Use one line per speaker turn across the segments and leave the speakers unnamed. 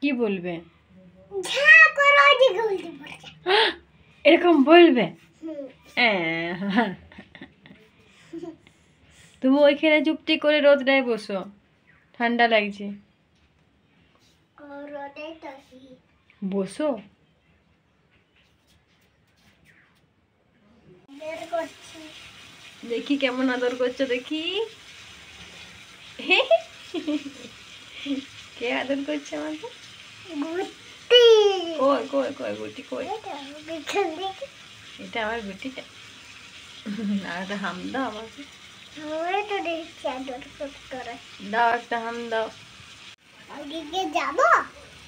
কি বলবে?
হুম।
এরকম বলবে? তুমি ওইখানে চুপটি করে রোদটায় বসো, ঠান্ডা লাগছে। বসো। দেখি কেমন আদর করছো, দেখি। কে আদর করছে আমাকে? কই কই কই গুটি কই? এটা আমার গুটিটা। আর একটা হাম দাও আমাকে। দাও একটা হাম দাও।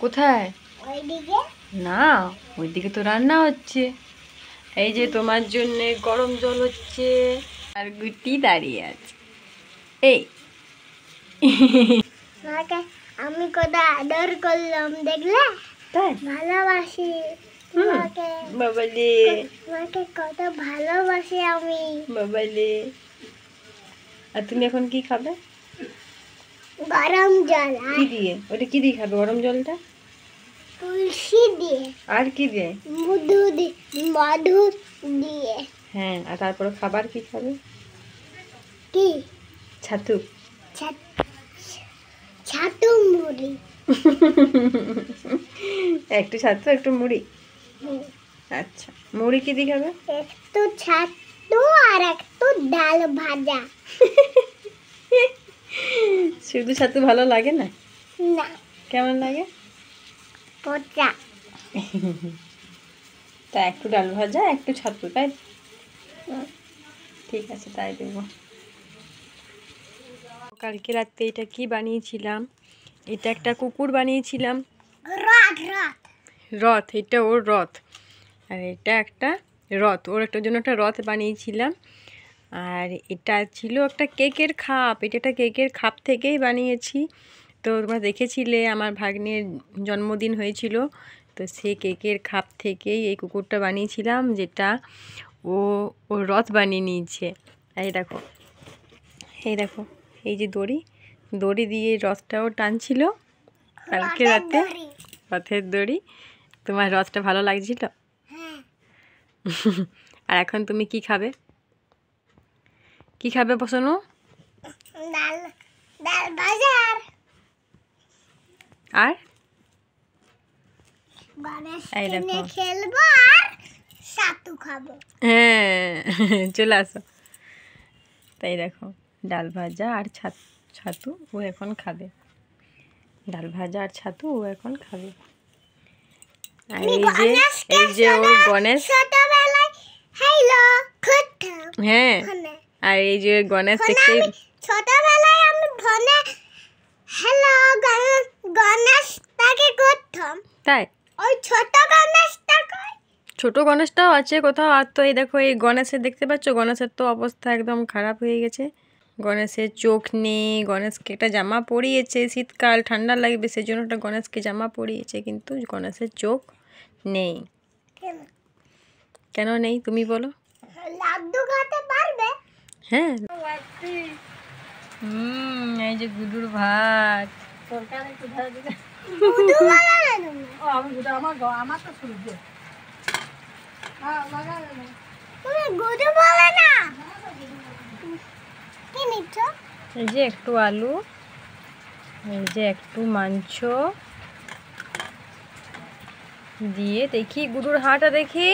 কোথায়? না, ওইদিকে তো রান্না হচ্ছে। এই যে তোমার জন্য গরম জল হচ্ছে, আর গুটি দাঁড়িয়ে আছে। এই
আমি কত আদর করলাম দেখলে?
তাই?
ভালোবাসি তোমাকে।
বাবালে,
তোমাকে কত ভালোবাসি আমি।
বাবালে। আর তুমি এখন কি খাবে?
গরম জল।
কি দিয়ে? ওটা কি দিয়ে খাবে গরম জলটা?
তুলসী দিয়ে।
আর কি দিয়ে?
মধু দিয়ে।
হ্যাঁ, আর তারপরে খাবার কি খাবে?
কি?
ছাতু।
ছাতু মুড়ি।
একটু ছাতু একটু মুড়ি। আচ্ছা, মুড়ি কি দিয়ে খাবে?
একটু ছাতু আর একটু ডাল ভাজা।
শুধু ছাতু ভালো লাগে না?
না।
কেমন লাগে?
পচা।
তা একটু ডাল ভাজা একটু ছাতু, তাই? ঠিক আছে, তাই দেবো। কালকে রাতে এটা কি বানিয়েছিলাম? এটা একটা কুকুর বানিয়েছিলাম। রথ, এটা ওর রথ। আর এটা একটা রথ, ওর একটার জন্য একটা রথ বানিয়েছিলাম। আর এটা ছিল একটা কেকের খাপ, এটা একটা কেকের খাপ থেকেই বানিয়েছি। তো তোমরা দেখেছিলে আমার ভাগ্নের জন্মদিন হয়েছিল, তো সেই কেকের খাপ থেকেই এই কুকুরটা বানিয়েছিলাম, যেটা ও রথ বানিয়ে নিয়েছে। এই দেখো, এই দেখো, এই যে দড়ি দড়ি দিয়ে রথটাও টানছিল কালকে রাতে। রথের দড়ি। তোমার রথটা ভালো লাগছিল? আর এখন তুমি কি খাবে? কি খাবে বসনো?
ডাল ভাজা
আর
এই দেখো খেলবো আর ছাতু খাবো।
হ্যাঁ, চলে আসো। তাই দেখো, ডাল ভাজা আর ছাতু ও এখন খাবে। ডাল ভাজা আর ছাতু ও এখন খাবে। আর এই যে ওর গণেশ। হ্যাঁ, আর এই যে গণেশ দেখতে
ছোটবেলায় আমি ফোনে হ্যালো গণেশটাকে করতাম।
তাই?
ওই
ছোট গণেশটাও আছে কোথাও। আর তো এই দেখো, এই গণেশের দেখতে পাচ্ছ, গণেশের তো অবস্থা একদম খারাপ হয়ে গেছে। গণেশের চোখ নেই। গণেশকে একটা জামা পরিয়েছে, শীতকাল ঠান্ডা লাগবে সেই জন্য একটা গণেশকে জামা পরিয়েছে, কিন্তু গণেশের চোখ নেই। কেন নেই তুমি বলো?
লাড্ডু খেতে পারবে?
হ্যাঁ। এই যে গুডুর ভাত। এই যে একটু আলু, এই যে একটু মাংস দিয়ে। দেখি গুডুর হাঁটা, দেখি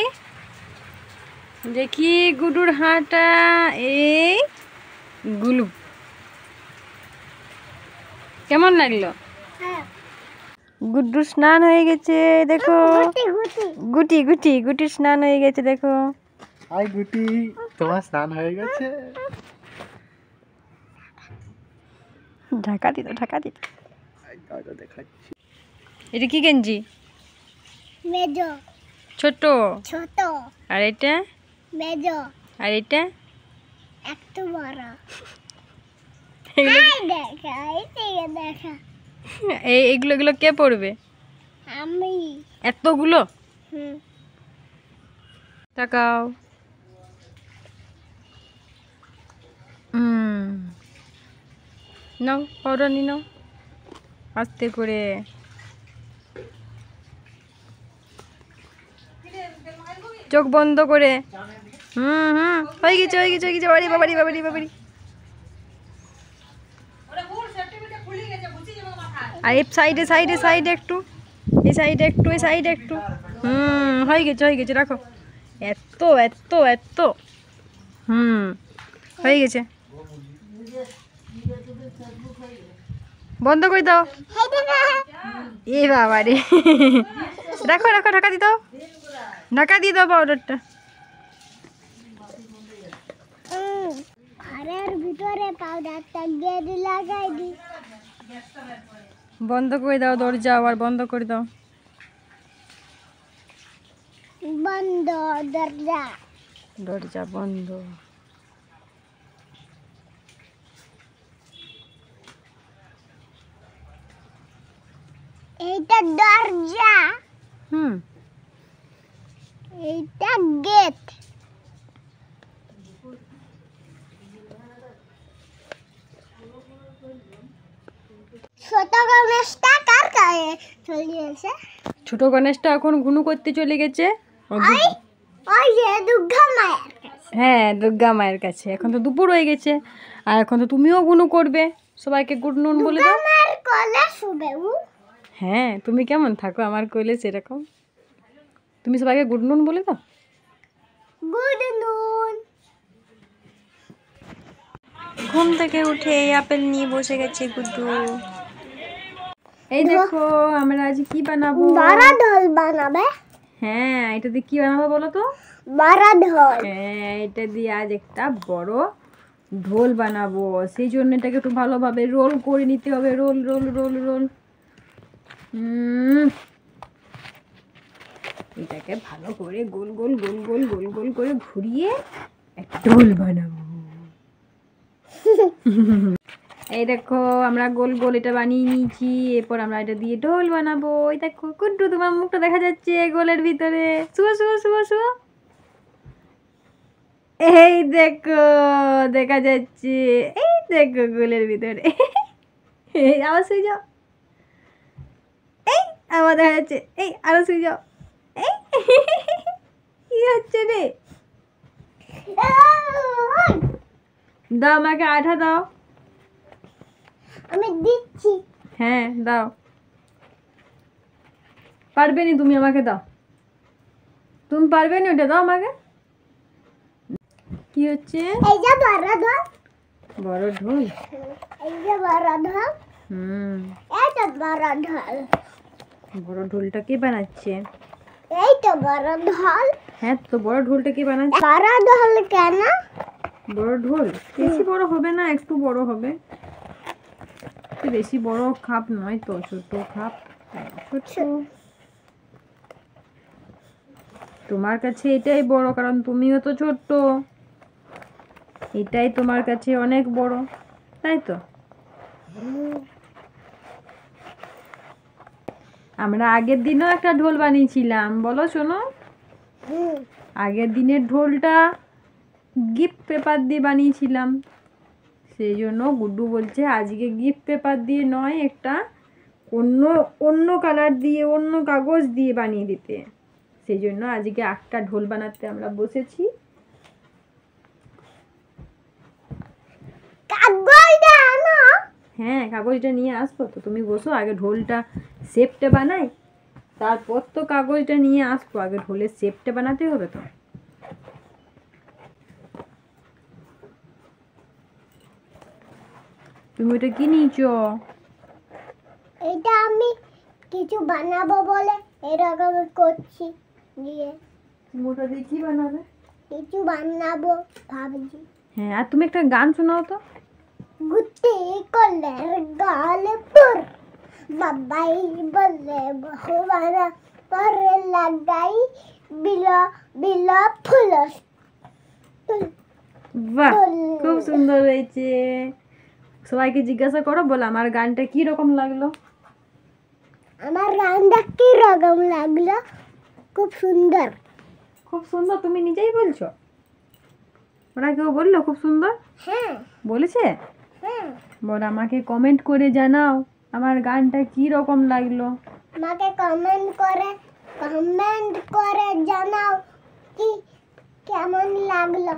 দেখি গুডুর হাঁটা। এই গুলু, কেমন লাগলো? গুড্ডু স্নান হয়ে গেছে দেখো। গুটি গুটি গুটির স্নান হয়ে গেছে দেখো।
হাই গুটি, তোমার স্নান হয়ে গেছে?
ঢাকা দিত, ঢাকা দিত।
দেখাচ্ছি।
এটা কি গেঞ্জি?
মেজো।
ছোট।
ছোট।
আর এটা?
মেজো।
আর এটা?
একটু বড়।
এগুলো কে পড়বে?
আমি।
এতগুলো? তাকাও। নাও পাউডার নি, নাও আস্তে করে। চোখ বন্ধ করে। হয়ে গেছে হয়ে গেছে হয়ে গেছে। বাবারি বাবারি বাবারি বাবারি। আর এই সাইডে সাইডে সাইডে একটু, এই সাইডে একটু, এই সাইডে একটু। হয়ে গেছে রাখো। এত এত এত হয়ে গেছে। বন্ধ করে দাও। এ বাবা রে, রাখো রাখো, ঢাকা দিয়ে দাও, ঢাকা দিয়ে দাও পাউডারটা।
ঘরের ভিতরে পাউডারটা গেড়ে লাগাই দি।
বন্ধ করে দাও দরজা, আবার বন্ধ করে দাও।
বন্ধ দরজা।
দরজা বন্ধ।
এইটা দরজা, এইটা গেট। ছোট গণেশটা কার গায়ে চলিয়েছে?
ছোট গণেশটা এখন ঘুনু করতে চলে গেছে।
ওই ওই যে দুর্গা মায়ের কাছে।
হ্যাঁ, দুর্গা মায়ের কাছে। এখন তো দুপুর হয়ে গেছে, আর এখন তো তুমিও গুনু করবে। সবাইকে গুড নুন বলে দাও।
মায়ের কোলে শুবে ও।
হ্যাঁ, তুমি কেমন থাকো আমার কোলে সেরকম। তুমি সবাইকে গুড নুন বলে দাও।
গুড নুন।
ঘুম থেকে উঠে এই আপেল নিয়ে বসে গেছে গুড্ডু। এই দেখো আমরা আজ কি বানাবো।
বড় ঢোল বানাবে।
হ্যাঁ, এটা দিয়ে কি বানাবো বলো তো।
বড় ঢোল।
হ্যাঁ, এটা দিয়ে আজ একটা বড় ঢোল বানাবো। সেই জন্য এটাকে একটু ভালোভাবে রোল করে নিতে হবে। Roll roll roll roll. এটাকে ভালো করে গোল গোল গোল গোল গোল গোল করে ঘুরিয়ে একটা ঢোল বানাবো। এই দেখো আমরা গোল গোল এটা বানিয়ে নিয়েছি। এরপর আমরা এটা দিয়ে ঢোল বানাবো। এই দেখো কুন্টু, তোমার মুখটা দেখা যাচ্ছে গোলের ভিতরে। শুভো শুভো শুভো শুভো। এই দেখো দেখা যাচ্ছে, এই দেখো গোলের ভিতরে। এই আবার শুয়ে যাও। এই আবার দেখা যাচ্ছে। এই আরো শুয়ে যাও। এই কি হচ্ছে রে? দাও আমাকে আঠা দাও।
আমি দিচ্ছি।
হ্যাঁ দাও। পারবে নি তুমি, আমাকে দাও। তুমি পারবে নি, ওটা দাও আমাকে। কি হচ্ছে?
এই যে বড় ঢোল।
বড় ঢোল।
এই যে বড় ঢোল। এইটা বড় ঢোল।
বড় ঢোলটা কে বানাচ্ছে?
এই তো বড় ঢোল।
হ্যাঁ, তো বড় ঢোলটা কে বানাচ্ছে?
বড় ঢোল কেন?
বড় ঢোল বেশি বড় হবে না, একটু বড় হবে। বেশি বড় খাপ নয় তো, ছোট খাপ। ছোট। তোমার কাছে এটাই বড়, কারণ তুমিও তো ছোট্ট। এটাই তোমার কাছে অনেক বড়, তাই তো। আমরা আগের দিনও একটা ঢোল বানিয়েছিলাম, বলো শোনো। আগের দিনের ঢোলটা গিফট পেপার দিয়ে বানিয়েছিলাম। সেই জন্য গুড্ডু বলছে আজকে গিফট পেপার দিয়ে নয়, একটা অন্য অন্য কালার দিয়ে, অন্য কাগজ দিয়ে বানিয়ে দিতে। সেই জন্য আজকে একটা ঢোল বানাতে আমরা বসেছি। হ্যাঁ, কাগজটা নিয়ে আসবো তো, তুমি বসো। আগে ঢোলটা শেপটা বানাই, তারপর তো কাগজটা নিয়ে আসবো। আগে ঢোলের শেপটা বানাতে হবে তো। তুমি ওটা কি নিয়েছো?
এটা আমি কিছু বানাবো বলে এরকম করছি। দিয়ে
তুমি ওটা দিয়ে কি বানাবে?
কিছু বানাবো ভাবছি।
হ্যাঁ, আর তুমি একটা গান শোনাও তো।
গুটি কলের গালপুর বাবাই বলে বহুবারা পরে লাগাই বিলা বিলা ফুল।
বাহ, খুব সুন্দর হয়েছে। সবাইকে জিজ্ঞাসা করো, বলো আমার গানটা কি রকম লাগলো।
আমার গানটা কি রকম লাগলো? খুব সুন্দর।
খুব সুন্দর, তুমি নিজেই বলছো? ওরা কেউ বললো খুব সুন্দর?
হ্যাঁ
বলেছে?
হ্যাঁ।
বল, আমাকে কমেন্ট করে জানাও আমার গানটা কি রকম লাগলো।
আমাকে কমেন্ট করে জানাও কি কেমন লাগলো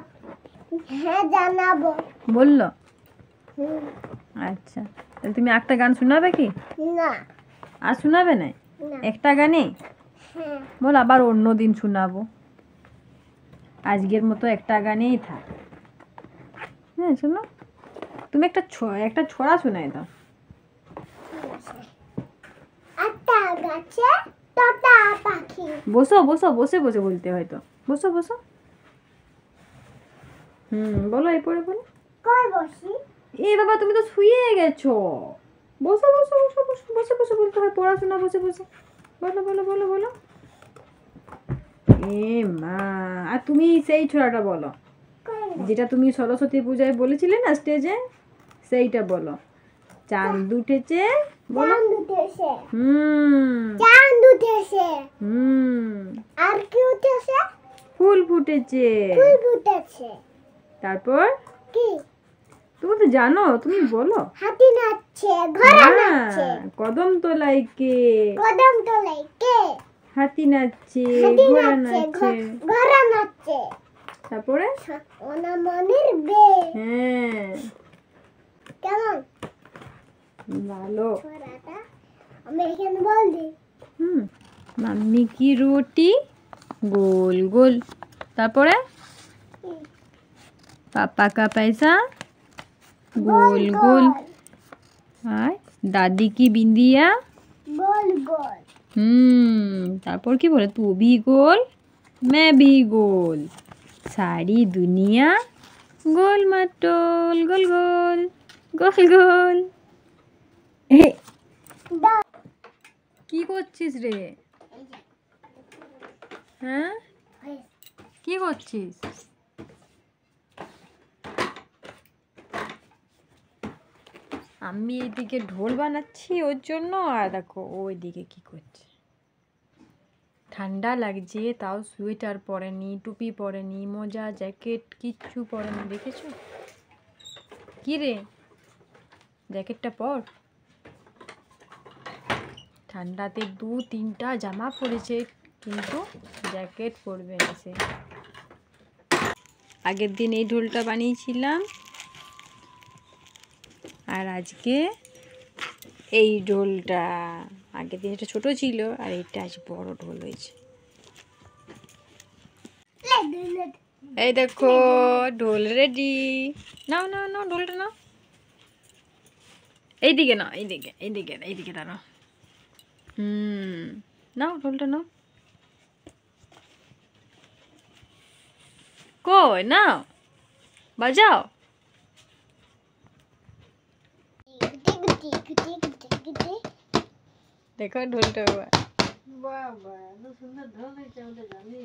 হ্যাঁ জানাবো
বললো?
হুম,
আচ্ছা, তাহলে তুমি একটা গান শোনাবে কি?
না
আর শোনাবে না?
না
একটা গানে
হ্যাঁ
বল, আবার অন্য দিন শোনাবো। আজকের মতো একটা গানেই থাক। হ্যাঁ শোনো, তুমি একটা ছড়া শোনাই দাও।
একটা গাছে তোতা পাখি
বসো বসো, বসে বসে বলতে হয়তো। বসো বসো। বলো, এরপরে বলো।
কই বসি
এ বাবা, তুমি তো শুয়ে গেছো। বসো বসো বসো বসো, বসে বসে বলতে হয়, পড়াশোনা বসে বসে। বলো বলো বলো বলো। এ মা, আর তুমি সেই ছড়াটা বলো,
কই
যেটা তুমি সরস্বতী পূজায় বলেছিলে না স্টেজে, সেইটা বলো। চাঁদ উঠেছে, বলো।
চাঁদ উঠেছে
হুম
চাঁদ উঠেছে
হুম
আর কি উঠেছে
ফুল ফুটেছে।
ফুল ফুটেছে
তারপর
কি
তুমি তো জানো, তুমি বলো।
হাতি নাচছে ঘোড়া
না,
নাচছে
কদম তলায় কে?
কদম তলায় কে
হাতি নাচছে,
হাতি
ঘোড়া
নাচছে
নাচছে।
ঘোড়া নাচছে
তারপরে
ওনা মনের বে
হ্যাঁ,
কেমন
ভালো।
ছড়াটা আমি এখানে বল দি
মাম্মি কি রুটি গোল গোল। তারপরে पापा का पैसा गोल गोल। আর दादी की बिंदिया
গোল গোল
তারপর কি বলে, तू भी गोल मैं भी गोल, सारी दुनिया गोल मटोल गोल गोल गोल गोल।
দা
কি করছিস রে? হ্যাঁ, কি করছিস? আমি এইদিকে ঢোল বানাচ্ছি ওর জন্য, আর দেখো ওইদিকে কি করছে। ঠান্ডা লাগছে তাও সোয়েটার পরেনি, টুপি পরেনি, মোজা জ্যাকেট কিচ্ছু পরেনি, দেখেছো? কি রে, জ্যাকেটটা পর। ঠান্ডাতে 2-3টা জামা পরেছে, কিন্তু জ্যাকেট পরবে না সে। আগের দিন এই ঢোলটা বানিয়েছিলাম, আর আজকে এই ঢোলটা। আগের দিন এটা ছোট ছিল, আর এটা আজ বড় ঢোল হয়েছে। এই দেখো ঢোল রেডি। নাও নাও নাও, ঢোলটা নাও। এইদিকে নাও, এইদিকে এইদিকে এইদিকে দাঁড়াও। নাও ঢোলটা নাও। কই নাও, বাজাও। দেখো ঢোলটা
বাবা এত সুন্দর ঢোল হয়েছে আমাদের জানি।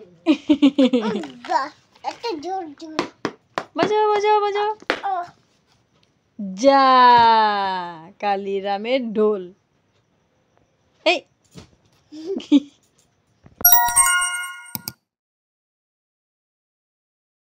একটা জোর জোর
বাজাও বাজাও বাজাও।
ও
যা, কালিরামের ঢোল। এই